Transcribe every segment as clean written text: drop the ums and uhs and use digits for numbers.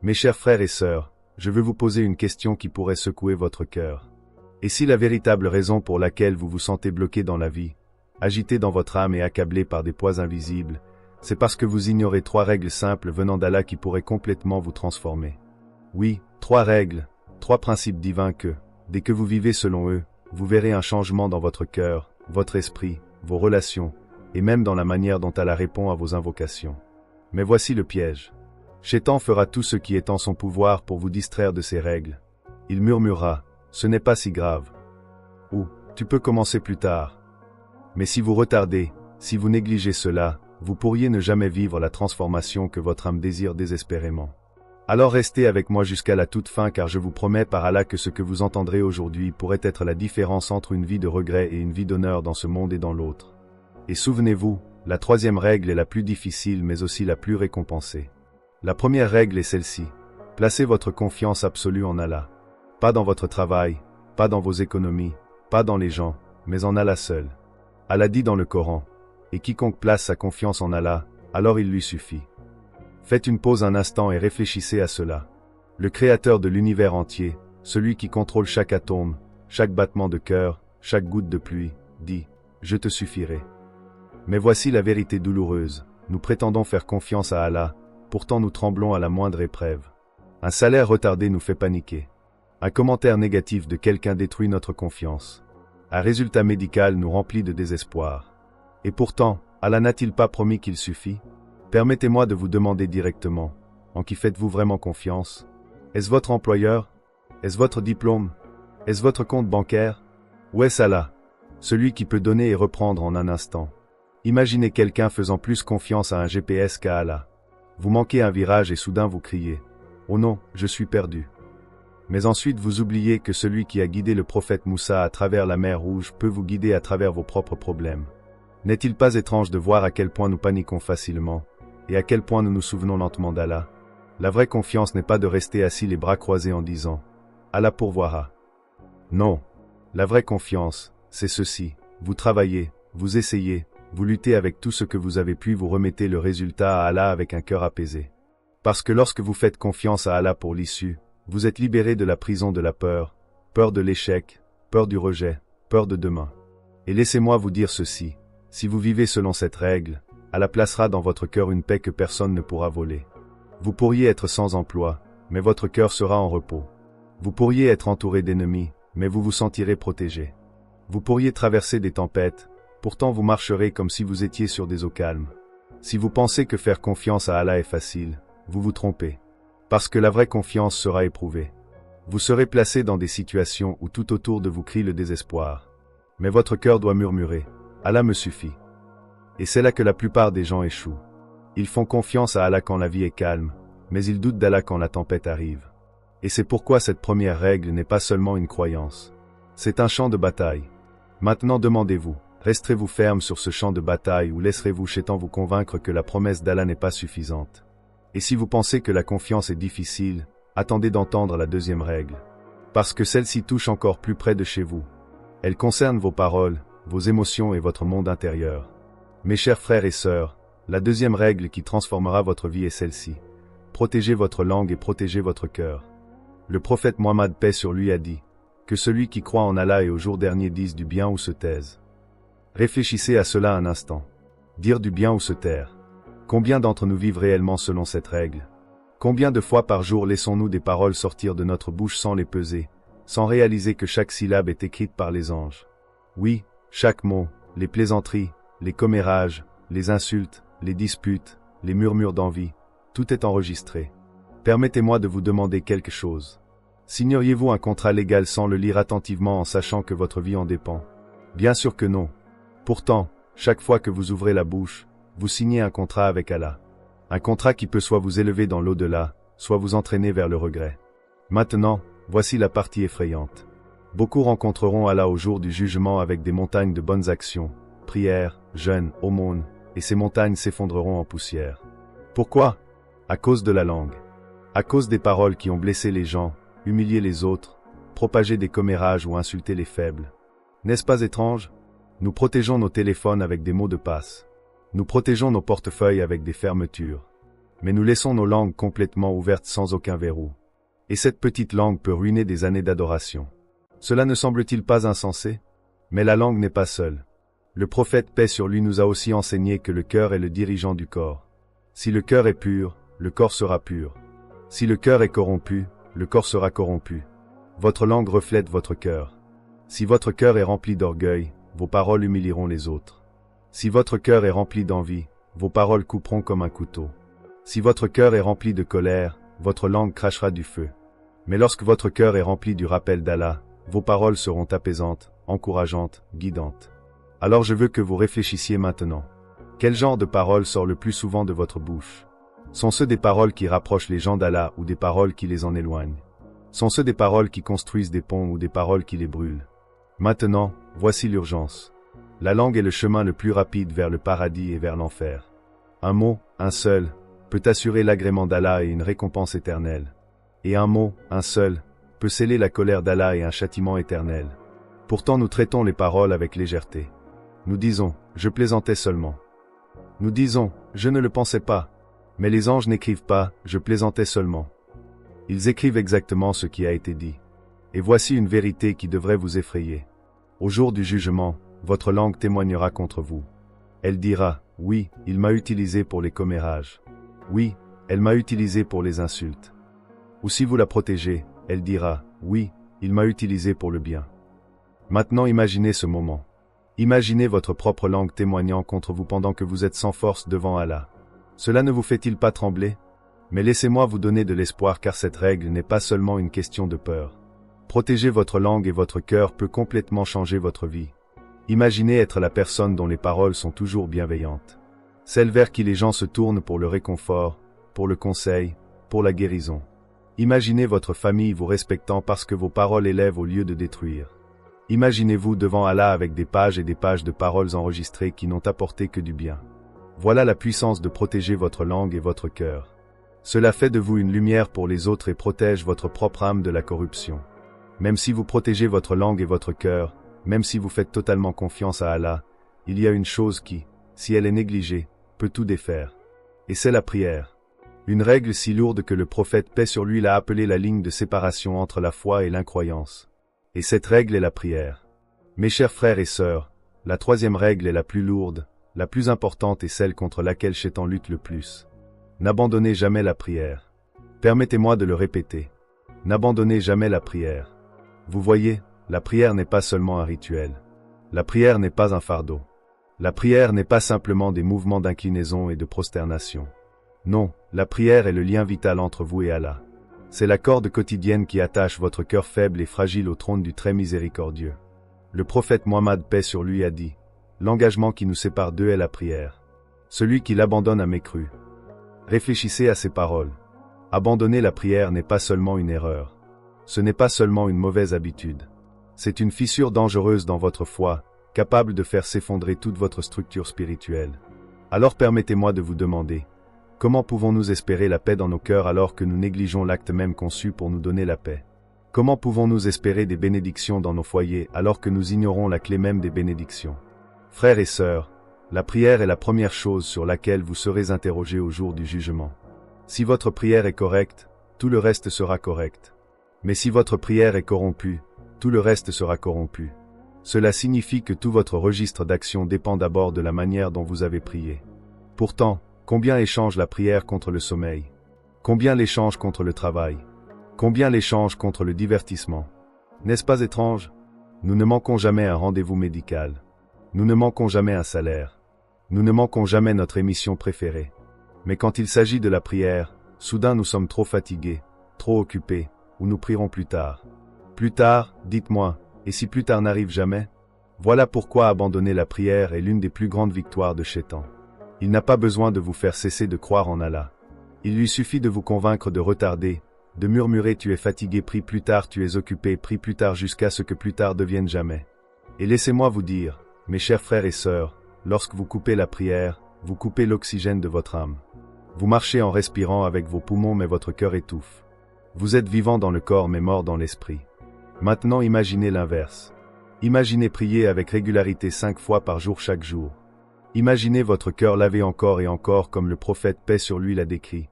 Mes chers frères et sœurs, je veux vous poser une question qui pourrait secouer votre cœur. Et si la véritable raison pour laquelle vous vous sentez bloqué dans la vie, agité dans votre âme et accablé par des poids invisibles, c'est parce que vous ignorez 3 règles simples venant d'Allah qui pourraient complètement vous transformer. Oui, 3 règles, 3 principes divins que, dès que vous vivez selon eux, vous verrez un changement dans votre cœur, votre esprit, vos relations, et même dans la manière dont Allah répond à vos invocations. Mais voici le piège. Shaitan fera tout ce qui est en son pouvoir pour vous distraire de ces règles. Il murmurera, ce n'est pas si grave. Ou, tu peux commencer plus tard. Mais si vous retardez, si vous négligez cela, vous pourriez ne jamais vivre la transformation que votre âme désire désespérément. Alors restez avec moi jusqu'à la toute fin car je vous promets par Allah que ce que vous entendrez aujourd'hui pourrait être la différence entre une vie de regret et une vie d'honneur dans ce monde et dans l'autre. Et souvenez-vous, la 3e règle est la plus difficile mais aussi la plus récompensée. La première règle est celle-ci. Placez votre confiance absolue en Allah. Pas dans votre travail, pas dans vos économies, pas dans les gens, mais en Allah seul. Allah dit dans le Coran, « Et quiconque place sa confiance en Allah, alors il lui suffit. » Faites une pause un instant et réfléchissez à cela. Le Créateur de l'univers entier, celui qui contrôle chaque atome, chaque battement de cœur, chaque goutte de pluie, dit « Je te suffirai ». Mais voici la vérité douloureuse. Nous prétendons faire confiance à Allah, pourtant nous tremblons à la moindre épreuve. Un salaire retardé nous fait paniquer. Un commentaire négatif de quelqu'un détruit notre confiance. Un résultat médical nous remplit de désespoir. Et pourtant, Allah n'a-t-il pas promis qu'il suffit? Permettez-moi de vous demander directement, en qui faites-vous vraiment confiance? Est-ce votre employeur? Est-ce votre diplôme? Est-ce votre compte bancaire? Ou est-ce Allah, celui qui peut donner et reprendre en un instant? Imaginez quelqu'un faisant plus confiance à un GPS qu'à Allah. Vous manquez un virage et soudain vous criez « Oh non, je suis perdu ». Mais ensuite vous oubliez que celui qui a guidé le prophète Moussa à travers la mer Rouge peut vous guider à travers vos propres problèmes. N'est-il pas étrange de voir à quel point nous paniquons facilement, et à quel point nous nous souvenons lentement d'Allah? La vraie confiance n'est pas de rester assis les bras croisés en disant « Allah pourvoira ». Non. La vraie confiance, c'est ceci. Vous travaillez, vous essayez, vous luttez avec tout ce que vous avez pu, vous remettez le résultat à Allah avec un cœur apaisé. Parce que lorsque vous faites confiance à Allah pour l'issue, vous êtes libéré de la prison de la peur, peur de l'échec, peur du rejet, peur de demain. Et laissez-moi vous dire ceci, si vous vivez selon cette règle, Allah placera dans votre cœur une paix que personne ne pourra voler. Vous pourriez être sans emploi, mais votre cœur sera en repos. Vous pourriez être entouré d'ennemis, mais vous vous sentirez protégé. Vous pourriez traverser des tempêtes, pourtant vous marcherez comme si vous étiez sur des eaux calmes. Si vous pensez que faire confiance à Allah est facile, vous vous trompez. Parce que la vraie confiance sera éprouvée. Vous serez placé dans des situations où tout autour de vous crie le désespoir. Mais votre cœur doit murmurer « Allah me suffit ». Et c'est là que la plupart des gens échouent. Ils font confiance à Allah quand la vie est calme, mais ils doutent d'Allah quand la tempête arrive. Et c'est pourquoi cette première règle n'est pas seulement une croyance. C'est un champ de bataille. Maintenant demandez-vous, resterez-vous ferme sur ce champ de bataille ou laisserez-vous Shaitan vous convaincre que la promesse d'Allah n'est pas suffisante? Et si vous pensez que la confiance est difficile, attendez d'entendre la 2e règle. Parce que celle-ci touche encore plus près de chez vous. Elle concerne vos paroles, vos émotions et votre monde intérieur. Mes chers frères et sœurs, la 2e règle qui transformera votre vie est celle-ci. Protégez votre langue et protégez votre cœur. Le prophète Mohammed, paix sur lui, a dit que celui qui croit en Allah et au jour dernier dise du bien ou se taise. Réfléchissez à cela un instant. Dire du bien ou se taire. Combien d'entre nous vivent réellement selon cette règle? Combien de fois par jour laissons-nous des paroles sortir de notre bouche sans les peser, sans réaliser que chaque syllabe est écrite par les anges? Oui, chaque mot, les plaisanteries, les commérages, les insultes, les disputes, les murmures d'envie, tout est enregistré. Permettez-moi de vous demander quelque chose. Signeriez-vous un contrat légal sans le lire attentivement en sachant que votre vie en dépend? Bien sûr que non. Pourtant, chaque fois que vous ouvrez la bouche, vous signez un contrat avec Allah. Un contrat qui peut soit vous élever dans l'au-delà, soit vous entraîner vers le regret. Maintenant, voici la partie effrayante. Beaucoup rencontreront Allah au jour du jugement avec des montagnes de bonnes actions, prières, jeûnes, aumônes, et ces montagnes s'effondreront en poussière. Pourquoi? À cause de la langue. À cause des paroles qui ont blessé les gens, humilié les autres, propagé des commérages ou insulté les faibles. N'est-ce pas étrange? Nous protégeons nos téléphones avec des mots de passe. Nous protégeons nos portefeuilles avec des fermetures. Mais nous laissons nos langues complètement ouvertes sans aucun verrou. Et cette petite langue peut ruiner des années d'adoration. Cela ne semble-t-il pas insensé? Mais la langue n'est pas seule. Le prophète paix sur lui nous a aussi enseigné que le cœur est le dirigeant du corps. Si le cœur est pur, le corps sera pur. Si le cœur est corrompu, le corps sera corrompu. Votre langue reflète votre cœur. Si votre cœur est rempli d'orgueil, vos paroles humilieront les autres. Si votre cœur est rempli d'envie, vos paroles couperont comme un couteau. Si votre cœur est rempli de colère, votre langue crachera du feu. Mais lorsque votre cœur est rempli du rappel d'Allah, vos paroles seront apaisantes, encourageantes, guidantes. Alors je veux que vous réfléchissiez maintenant. Quel genre de paroles sort le plus souvent de votre bouche? Sont-ce des paroles qui rapprochent les gens d'Allah ou des paroles qui les en éloignent? Sont-ce des paroles qui construisent des ponts ou des paroles qui les brûlent? Maintenant, voici l'urgence. La langue est le chemin le plus rapide vers le paradis et vers l'enfer. Un mot, un seul, peut assurer l'agrément d'Allah et une récompense éternelle. Et un mot, un seul, peut sceller la colère d'Allah et un châtiment éternel. Pourtant nous traitons les paroles avec légèreté. Nous disons, je plaisantais seulement. Nous disons, je ne le pensais pas. Mais les anges n'écrivent pas, je plaisantais seulement. Ils écrivent exactement ce qui a été dit. Et voici une vérité qui devrait vous effrayer. Au jour du jugement, votre langue témoignera contre vous. Elle dira, oui, il m'a utilisé pour les commérages. Oui, elle m'a utilisé pour les insultes. Ou si vous la protégez, elle dira, oui, il m'a utilisé pour le bien. Maintenant imaginez ce moment. Imaginez votre propre langue témoignant contre vous pendant que vous êtes sans force devant Allah. Cela ne vous fait-il pas trembler? Mais laissez-moi vous donner de l'espoir car cette règle n'est pas seulement une question de peur. Protéger votre langue et votre cœur peut complètement changer votre vie. Imaginez être la personne dont les paroles sont toujours bienveillantes. Celle vers qui les gens se tournent pour le réconfort, pour le conseil, pour la guérison. Imaginez votre famille vous respectant parce que vos paroles élèvent au lieu de détruire. Imaginez-vous devant Allah avec des pages et des pages de paroles enregistrées qui n'ont apporté que du bien. Voilà la puissance de protéger votre langue et votre cœur. Cela fait de vous une lumière pour les autres et protège votre propre âme de la corruption. Même si vous protégez votre langue et votre cœur, même si vous faites totalement confiance à Allah, il y a une chose qui, si elle est négligée, peut tout défaire. Et c'est la prière. Une règle si lourde que le prophète paix sur lui l'a appelée la ligne de séparation entre la foi et l'incroyance. Et cette règle est la prière. Mes chers frères et sœurs, la troisième règle est la plus lourde, la plus importante et celle contre laquelle Shaitan lutte le plus. N'abandonnez jamais la prière. Permettez-moi de le répéter. N'abandonnez jamais la prière. Vous voyez, la prière n'est pas seulement un rituel. La prière n'est pas un fardeau. La prière n'est pas simplement des mouvements d'inclinaison et de prosternation. Non, la prière est le lien vital entre vous et Allah. C'est la corde quotidienne qui attache votre cœur faible et fragile au trône du très miséricordieux. Le prophète Mohammed paix sur lui a dit, l'engagement qui nous sépare d'eux est la prière. Celui qui l'abandonne a mécru. Réfléchissez à ces paroles. Abandonner la prière n'est pas seulement une erreur. Ce n'est pas seulement une mauvaise habitude. C'est une fissure dangereuse dans votre foi, capable de faire s'effondrer toute votre structure spirituelle. Alors permettez-moi de vous demander, comment pouvons-nous espérer la paix dans nos cœurs alors que nous négligeons l'acte même conçu pour nous donner la paix? Comment pouvons-nous espérer des bénédictions dans nos foyers alors que nous ignorons la clé même des bénédictions? Frères et sœurs, la prière est la première chose sur laquelle vous serez interrogés au jour du jugement. Si votre prière est correcte, tout le reste sera correct. Mais si votre prière est corrompue, tout le reste sera corrompu. Cela signifie que tout votre registre d'action dépend d'abord de la manière dont vous avez prié. Pourtant, combien échange la prière contre le sommeil? Combien l'échange contre le travail? Combien l'échange contre le divertissement? N'est-ce pas étrange? Nous ne manquons jamais un rendez-vous médical. Nous ne manquons jamais un salaire. Nous ne manquons jamais notre émission préférée. Mais quand il s'agit de la prière, soudain nous sommes trop fatigués, trop occupés, ou nous prierons plus tard. Plus tard, dites-moi, et si plus tard n'arrive jamais? Voilà pourquoi abandonner la prière est l'une des plus grandes victoires de Shaitan. Il n'a pas besoin de vous faire cesser de croire en Allah. Il lui suffit de vous convaincre de retarder, de murmurer tu es fatigué, prie plus tard, tu es occupé, prie plus tard jusqu'à ce que plus tard devienne jamais. Et laissez-moi vous dire, mes chers frères et sœurs, lorsque vous coupez la prière, vous coupez l'oxygène de votre âme. Vous marchez en respirant avec vos poumons mais votre cœur étouffe. Vous êtes vivant dans le corps mais mort dans l'esprit. Maintenant imaginez l'inverse. Imaginez prier avec régularité 5 fois par jour chaque jour. Imaginez votre cœur lavé encore et encore comme le prophète paix sur lui l'a décrit.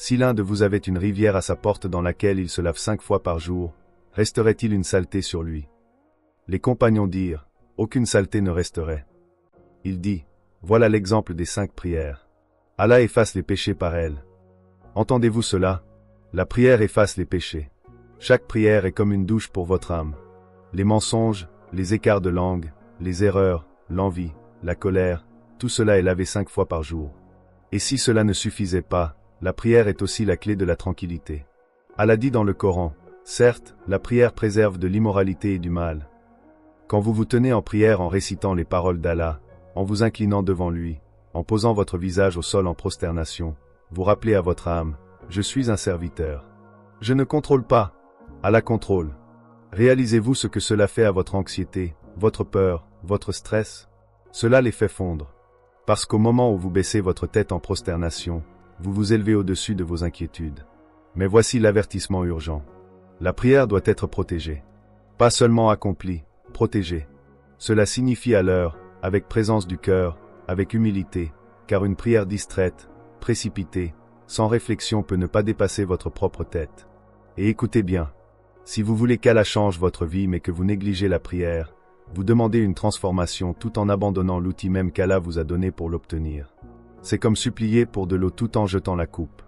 Si l'un de vous avait une rivière à sa porte dans laquelle il se lave 5 fois par jour, resterait-il une saleté sur lui? Les compagnons dirent, aucune saleté ne resterait. Il dit, voilà l'exemple des 5 prières. Allah efface les péchés par elles. Entendez-vous cela? La prière efface les péchés. Chaque prière est comme une douche pour votre âme. Les mensonges, les écarts de langue, les erreurs, l'envie, la colère, tout cela est lavé 5 fois par jour. Et si cela ne suffisait pas, la prière est aussi la clé de la tranquillité. Allah dit dans le Coran, certes, la prière préserve de l'immoralité et du mal. Quand vous vous tenez en prière en récitant les paroles d'Allah, en vous inclinant devant lui, en posant votre visage au sol en prosternation, vous rappelez à votre âme, je suis un serviteur. Je ne contrôle pas, Allah contrôle. Réalisez-vous ce que cela fait à votre anxiété, votre peur, votre stress? Cela les fait fondre. Parce qu'au moment où vous baissez votre tête en prosternation, vous vous élevez au-dessus de vos inquiétudes. Mais voici l'avertissement urgent. La prière doit être protégée. Pas seulement accomplie, protégée. Cela signifie à l'heure, avec présence du cœur, avec humilité, car une prière distraite, précipitée, sans réflexion peut ne pas dépasser votre propre tête. Et écoutez bien. Si vous voulez qu'Allah change votre vie mais que vous négligez la prière, vous demandez une transformation tout en abandonnant l'outil même qu'Allah vous a donné pour l'obtenir. C'est comme supplier pour de l'eau tout en jetant la coupe.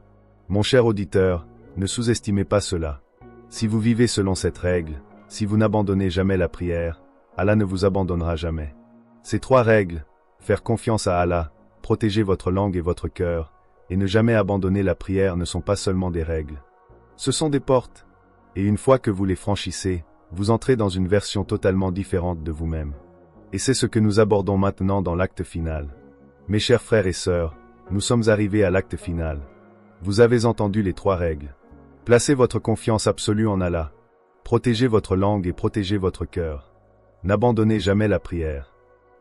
Mon cher auditeur, ne sous-estimez pas cela. Si vous vivez selon cette règle, si vous n'abandonnez jamais la prière, Allah ne vous abandonnera jamais. Ces 3 règles, faire confiance à Allah, protéger votre langue et votre cœur, et ne jamais abandonner la prière ne sont pas seulement des règles. Ce sont des portes. Et une fois que vous les franchissez, vous entrez dans une version totalement différente de vous-même. Et c'est ce que nous abordons maintenant dans l'acte final. Mes chers frères et sœurs, nous sommes arrivés à l'acte final. Vous avez entendu les 3 règles. Placez votre confiance absolue en Allah. Protégez votre langue et protégez votre cœur. N'abandonnez jamais la prière.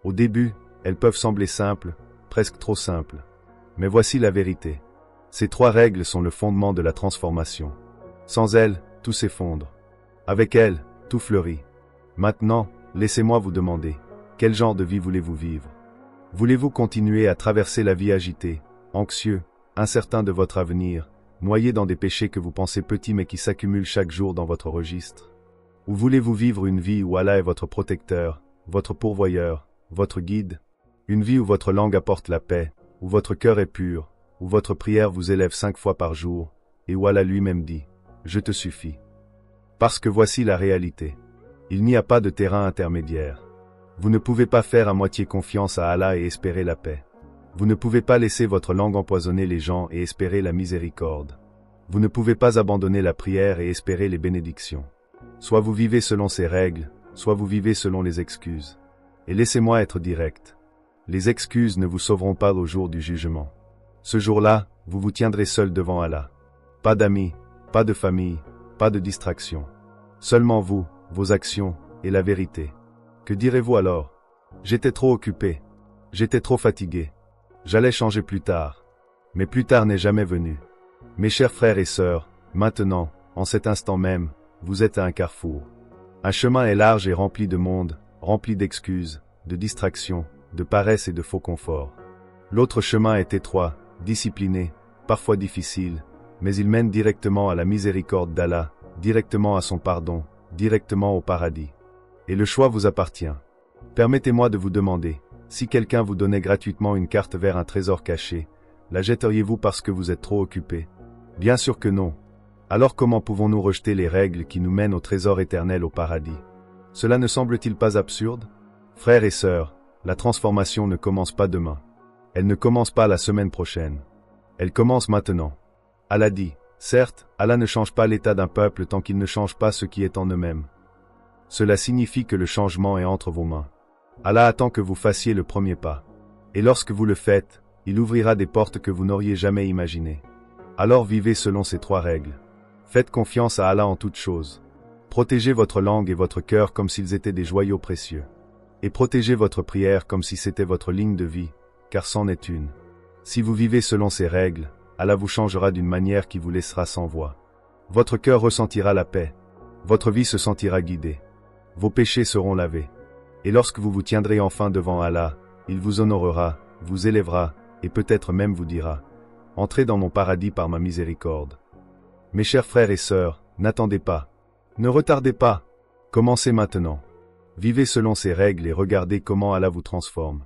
Au début, elles peuvent sembler simples, presque trop simples. Mais voici la vérité. Ces 3 règles sont le fondement de la transformation. Sans elles, tout s'effondre. Avec elles, tout fleurit. Maintenant, laissez-moi vous demander, quel genre de vie voulez-vous vivre? Voulez-vous continuer à traverser la vie agité, anxieux, incertain de votre avenir, noyé dans des péchés que vous pensez petits mais qui s'accumulent chaque jour dans votre registre? Ou voulez-vous vivre une vie où Allah est votre protecteur, votre pourvoyeur, votre guide? Une vie où votre langue apporte la paix, où votre cœur est pur, où votre prière vous élève 5 fois par jour, et où Allah lui-même dit, je te suffis. Parce que voici la réalité. Il n'y a pas de terrain intermédiaire. Vous ne pouvez pas faire à moitié confiance à Allah et espérer la paix. Vous ne pouvez pas laisser votre langue empoisonner les gens et espérer la miséricorde. Vous ne pouvez pas abandonner la prière et espérer les bénédictions. Soit vous vivez selon ces règles, soit vous vivez selon les excuses. Et laissez-moi être direct. Les excuses ne vous sauveront pas au jour du jugement. Ce jour-là, vous vous tiendrez seul devant Allah. Pas d'amis, pas de famille, pas de distraction. Seulement vous, vos actions, et la vérité. Que direz-vous alors? J'étais trop occupé. J'étais trop fatigué. J'allais changer plus tard. Mais plus tard n'est jamais venu. Mes chers frères et sœurs, maintenant, en cet instant même, vous êtes à un carrefour. Un chemin est large et rempli de monde, rempli d'excuses, de distractions, de paresse et de faux confort. L'autre chemin est étroit, discipliné, parfois difficile, mais il mène directement à la miséricorde d'Allah, directement à son pardon, directement au paradis. Et le choix vous appartient. Permettez-moi de vous demander, si quelqu'un vous donnait gratuitement une carte vers un trésor caché, la jetteriez-vous parce que vous êtes trop occupé? Bien sûr que non. Alors comment pouvons-nous rejeter les règles qui nous mènent au trésor éternel au paradis? Cela ne semble-t-il pas absurde? Frères et sœurs, la transformation ne commence pas demain. Elle ne commence pas la semaine prochaine. Elle commence maintenant. Allah dit, certes, Allah ne change pas l'état d'un peuple tant qu'il ne change pas ce qui est en eux-mêmes. Cela signifie que le changement est entre vos mains. Allah attend que vous fassiez le premier pas. Et lorsque vous le faites, il ouvrira des portes que vous n'auriez jamais imaginées. Alors vivez selon ces 3 règles. Faites confiance à Allah en toutes choses. Protégez votre langue et votre cœur comme s'ils étaient des joyaux précieux. Et protégez votre prière comme si c'était votre ligne de vie, car c'en est une. Si vous vivez selon ces règles, Allah vous changera d'une manière qui vous laissera sans voix. Votre cœur ressentira la paix. Votre vie se sentira guidée. Vos péchés seront lavés. Et lorsque vous vous tiendrez enfin devant Allah, il vous honorera, vous élèvera, et peut-être même vous dira, « Entrez dans mon paradis par ma miséricorde. Mes chers frères et sœurs, n'attendez pas. Ne retardez pas. Commencez maintenant. Vivez selon ces règles et regardez comment Allah vous transforme.